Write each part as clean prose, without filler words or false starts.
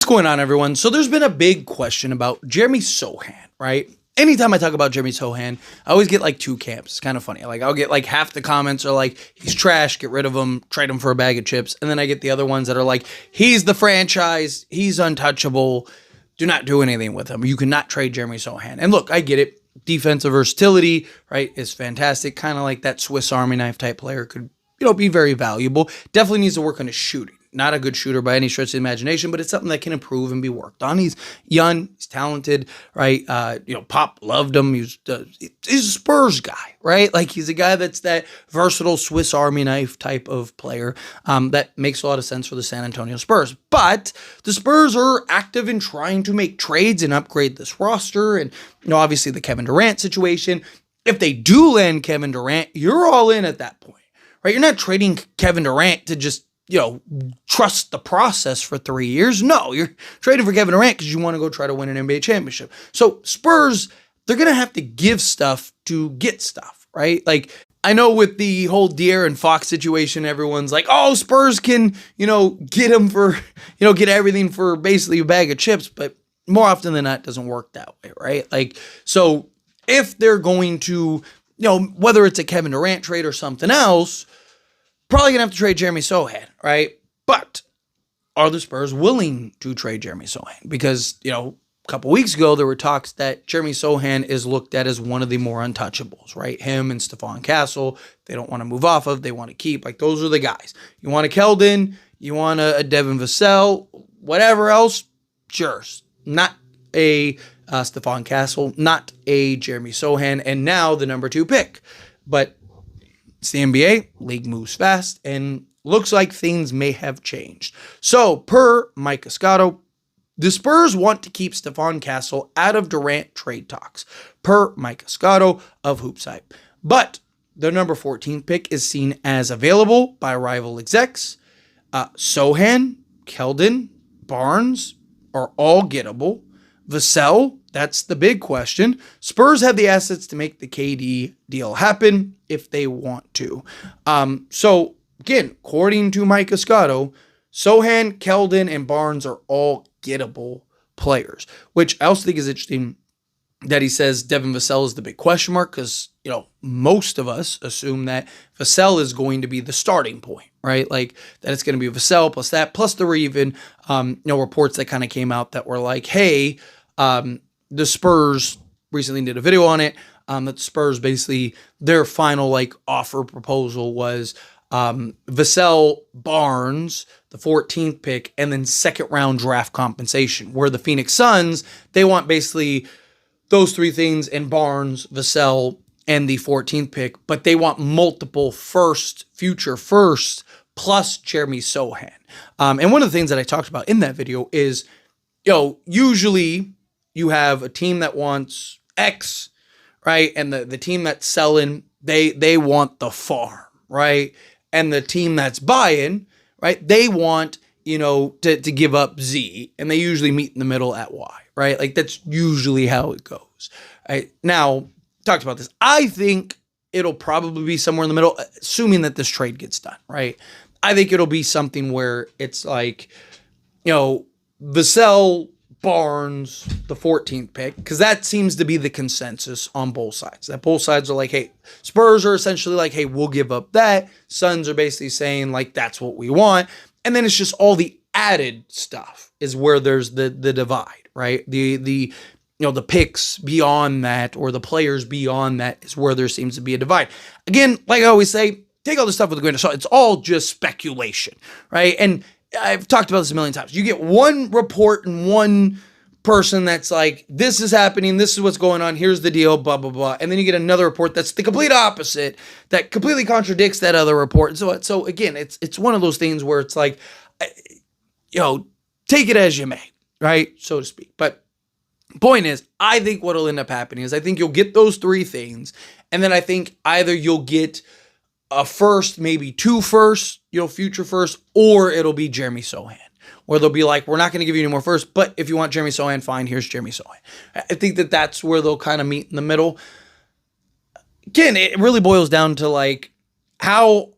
going on, everyone? So there's been a big question about Jeremy Sochan, right? Anytime I talk about Jeremy Sochan, I always get like two camps. It's kind of funny. Like I'll get like half the comments are like, he's trash, get rid of him, trade him for a bag of chips. And then I get the other ones that are like, he's the franchise, he's untouchable, do not do anything with him. You cannot trade Jeremy Sochan. And look, I get it. Defensive versatility, right, is fantastic. Kind of like that Swiss Army knife type player could, be very valuable. Definitely needs to work on his shooting. Not a good shooter by any stretch of the imagination, but it's something that can improve and be worked on. He's young, he's talented, right? Pop loved him. He's a Spurs guy, right? Like he's a guy that's that versatile Swiss Army knife type of player that makes a lot of sense for the San Antonio Spurs. But the Spurs are active in trying to make trades and upgrade this roster, and obviously the Kevin Durant situation. If they do land Kevin Durant, you're all in at that point, right? You're not trading Kevin Durant to just trust the process for 3 years. No, you're trading for Kevin Durant because you want to go try to win an NBA championship. So Spurs, they're going to have to give stuff to get stuff, right? Like I know with the whole De'Aaron Fox situation, everyone's like, oh, Spurs can, get him for, get everything for basically a bag of chips. But more often than not, it doesn't work that way, right? Like, so if they're going to, whether it's a Kevin Durant trade or something else, probably going to have to trade Jeremy Sochan, right? But are the Spurs willing to trade Jeremy Sochan? Because, a couple weeks ago, there were talks that Jeremy Sochan is looked at as one of the more untouchables, right? Him and Stephon Castle, they don't want to move off of, they want to keep. Like, those are the guys. You want a Keldon, you want a Devin Vassell, whatever else, sure. Not a Stephon Castle, not a Jeremy Sochan, and now the number 2 pick. But it's the NBA, league moves fast, and looks like things may have changed. So, per Mike Escato, the Spurs want to keep Stephon Castle out of Durant trade talks, per Mike Escato of HoopsHype. But the number 14 pick is seen as available by rival execs. Sochan, Keldon, Barnes are all gettable. Vassell, that's the big question. Spurs have the assets to make the KD deal happen if they want to. So, again, according to Mike Escato, Sochan, Keldon, and Barnes are all gettable players, which I also think is interesting that he says Devin Vassell is the big question mark because, most of us assume that Vassell is going to be the starting point, right? Like that it's going to be Vassell plus that. Plus there were even, reports that kind of came out that were like, hey, the Spurs recently did a video on it, that the Spurs basically, their final offer proposal was Vassell, Barnes, the 14th pick, and then second round draft compensation, where the Phoenix Suns, they want basically those 3 things in Barnes, Vassell, and the 14th pick, but they want multiple future first, plus Jeremy Sochan. And one of the things that I talked about in that video is, usually you have a team that wants X, right? And the team that's selling, they want the farm, right? And the team that's buying, right, they want, to give up Z, and they usually meet in the middle at Y, right? Like that's usually how it goes. Right? Now, talked about this. I think it'll probably be somewhere in the middle, assuming that this trade gets done, right? I think it'll be something where it's like, Vassell, Barnes, the 14th pick, because that seems to be the consensus on both sides. That both sides are like, hey, Spurs are essentially like, hey, we'll give up that. Suns are basically saying like, that's what we want. And then it's just all the added stuff is where there's the divide, right? The picks beyond that or the players beyond that is where there seems to be a divide. Again, like I always say, take all this stuff with a grain of salt. It's all just speculation, right? And I've talked about this a million times. You get one report and one person that's like, this is happening, this is what's going on, here's the deal, blah, blah, blah. And then you get another report that's the complete opposite, that completely contradicts that other report. So again, it's one of those things where it's like, take it as you may, right? So to speak. But point is, I think what'll end up happening is I think you'll get those 3 things. And then I think either you'll get a first, maybe 2 firsts, future first, or it'll be Jeremy Sochan, where they'll be like, we're not going to give you any more first, but if you want Jeremy Sochan, fine, here's Jeremy Sochan. I think that's where they'll kind of meet in the middle. Again, it really boils down to like, how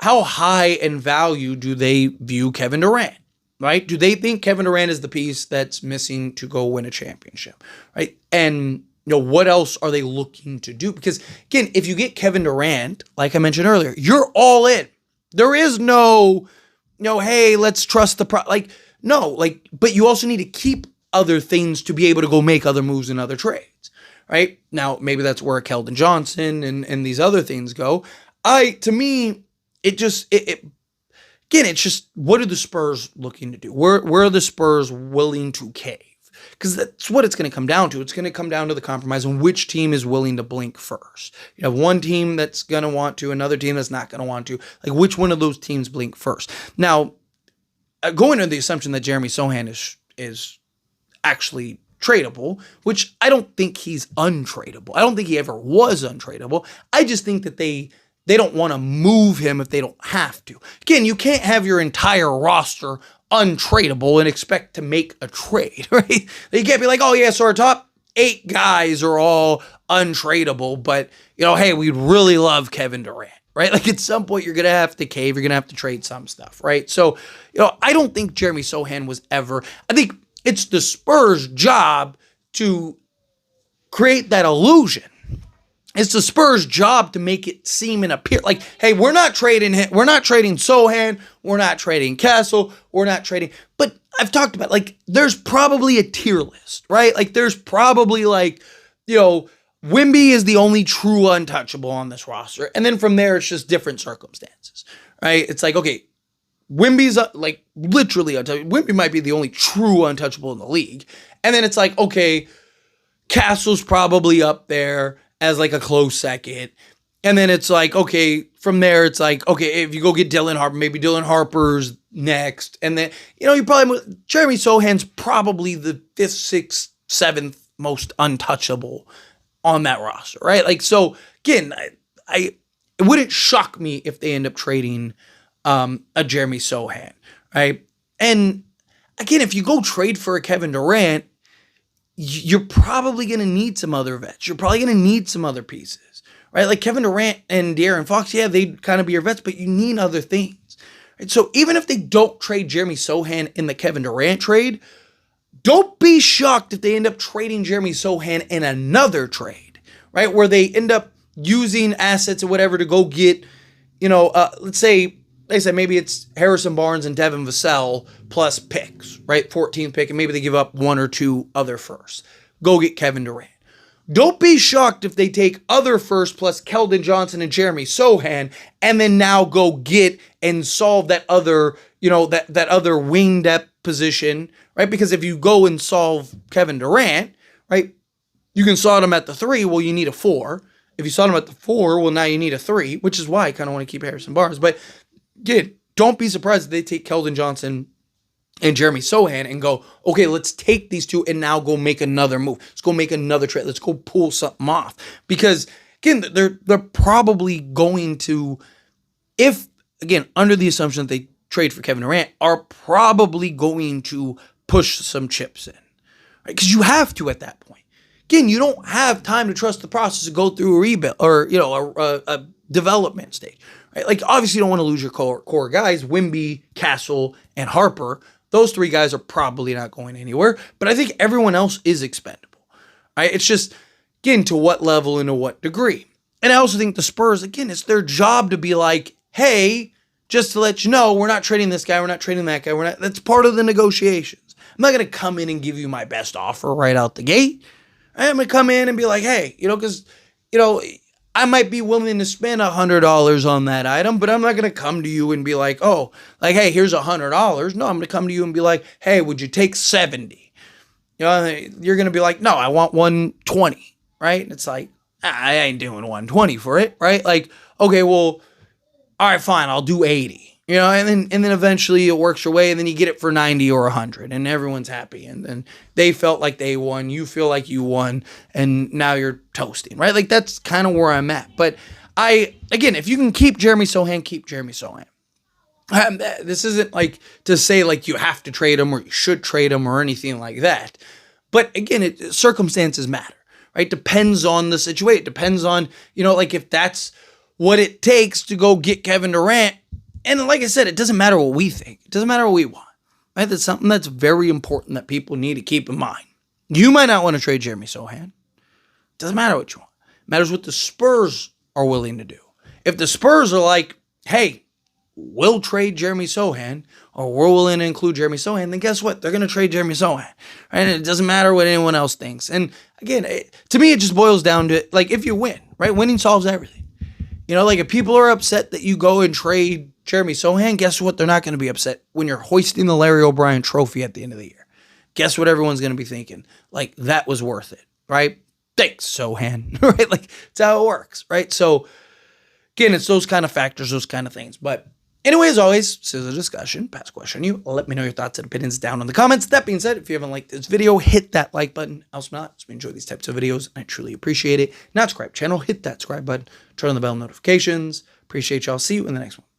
high in value do they view Kevin Durant? right? Do they think Kevin Durant is the piece that's missing to go win a championship, right? And what else are they looking to do? Because again, if you get Kevin Durant, like I mentioned earlier, you're all in. There is no, hey, let's trust but you also need to keep other things to be able to go make other moves in other trades, right? Now, maybe that's where Keldon Johnson and these other things go. To me, it's just, what are the Spurs looking to do? Where are the Spurs willing to cave? Because that's what it's going to come down to. It's going to come down to the compromise on which team is willing to blink first. You have one team that's going to want to, another team that's not going to want to. Like, which one of those teams blink first? Now, going under the assumption that Jeremy Sochan is actually tradable, which I don't think he's untradeable. I don't think he ever was untradeable. I just think that they don't want to move him if they don't have to. Again, you can't have your entire roster untradeable and expect to make a trade, right? You can't be like, oh yeah, so our top 8 guys are all untradeable, but hey, we'd really love Kevin Durant, right? Like, at some point you're going to have to cave, you're going to have to trade some stuff, right? So, I don't think Jeremy Sochan was ever, I think it's the Spurs' job to create that illusion. It's the Spurs' job to make it seem and appear like, hey, we're not trading him. We're not trading Sochan. We're not trading Castle. We're not trading. But I've talked about, like, there's probably a tier list, right? Like, there's probably Wemby is the only true untouchable on this roster. And then from there, it's just different circumstances, right? It's like, okay, Wemby's literally untouchable. Wemby might be the only true untouchable in the league. And then it's like, okay, Castle's probably up there as like a close second. And then it's like, okay, from there, it's like, okay, if you go get Dylan Harper, maybe Dylan Harper's next. And then, Jeremy Sochan's probably the 5th, 6th, 7th most untouchable on that roster, right? Like, so again, it wouldn't shock me if they end up trading a Jeremy Sochan, right? And again, if you go trade for a Kevin Durant, you're probably going to need some other vets. You're probably going to need some other pieces, right? Like Kevin Durant and De'Aaron Fox, yeah, they'd kind of be your vets, but you need other things, right? So even if they don't trade Jeremy Sochan in the Kevin Durant trade, don't be shocked if they end up trading Jeremy Sochan in another trade, right? Where they end up using assets or whatever to go get, let's say, they said maybe it's Harrison Barnes and Devin Vassell plus picks, right? 14th pick, and maybe they give up 1 or 2 other firsts. Go get Kevin Durant. Don't be shocked if they take other firsts plus Keldon Johnson and Jeremy Sochan, and then now go get and solve that other, that other wing depth position, right? Because if you go and solve Kevin Durant, right, you can solve him at the 3. Well, you need a 4. If you solve him at the 4, well, now you need a 3, which is why I kind of want to keep Harrison Barnes, but. Again, don't be surprised if they take Keldon Johnson and Jeremy Sochan and go, okay, let's take these 2 and now go make another move. Let's go make another trade. Let's go pull something off. Because, again, they're probably going to, if, again, under the assumption that they trade for Kevin Durant, are probably going to push some chips in. Right? Because you have to at that point. Again, you don't have time to trust the process to go through a rebuild or, a development stage. Right? Like, obviously, you don't want to lose your core guys, Wemby, Castle, and Harper. Those 3 guys are probably not going anywhere, but I think everyone else is expendable. Right? It's just, again, to what level and to what degree. And I also think the Spurs, again, it's their job to be like, hey, just to let you know, we're not trading this guy, we're not trading that guy, that's part of the negotiations. I'm not going to come in and give you my best offer right out the gate. I'm going to come in and be like, hey, because, I might be willing to spend $100 on that item, but I'm not going to come to you and be like, oh, like, hey, here's $100. No, I'm going to come to you and be like, hey, would you take 70? You're going to be like, no, I want 120, right? And it's like, I ain't doing 120 for it, right? Like, okay, well, all right, fine, I'll do 80. And then eventually it works your way, and then you get it for 90 or 100, and everyone's happy. And then they felt like they won, you feel like you won, and now you're toasting, right? Like, that's kind of where I'm at. But again, if you can keep Jeremy Sochan, keep Jeremy Sochan. This isn't like to say like you have to trade him or you should trade him or anything like that. But again, circumstances matter, right? Depends on the situation. It depends on, like if that's what it takes to go get Kevin Durant. And like I said, it doesn't matter what we think. It doesn't matter what we want. Right? That's something that's very important that people need to keep in mind. You might not want to trade Jeremy Sochan. Doesn't matter what you want. It matters what the Spurs are willing to do. If the Spurs are like, hey, we'll trade Jeremy Sochan, or we're willing to include Jeremy Sochan, then guess what? They're going to trade Jeremy Sochan. Right? And it doesn't matter what anyone else thinks. And again, to me, it just boils down to, like, if you win, right? Winning solves everything. You know, like, if people are upset that you go and trade Jeremy Sochan, guess what? They're not going to be upset when you're hoisting the Larry O'Brien trophy at the end of the year. Guess what everyone's going to be thinking? Like, that was worth it, right? Thanks, Sochan, right? Like, it's how it works, right? So, again, it's those kind of factors, those kind of things. But anyway, as always, this is a discussion. Pass question you. Let me know your thoughts and opinions down in the comments. That being said, if you haven't liked this video, hit that like button. Else not, so we enjoy these types of videos. I truly appreciate it. Not subscribe channel, hit that subscribe button. Turn on the bell notifications. Appreciate y'all. See you in the next one.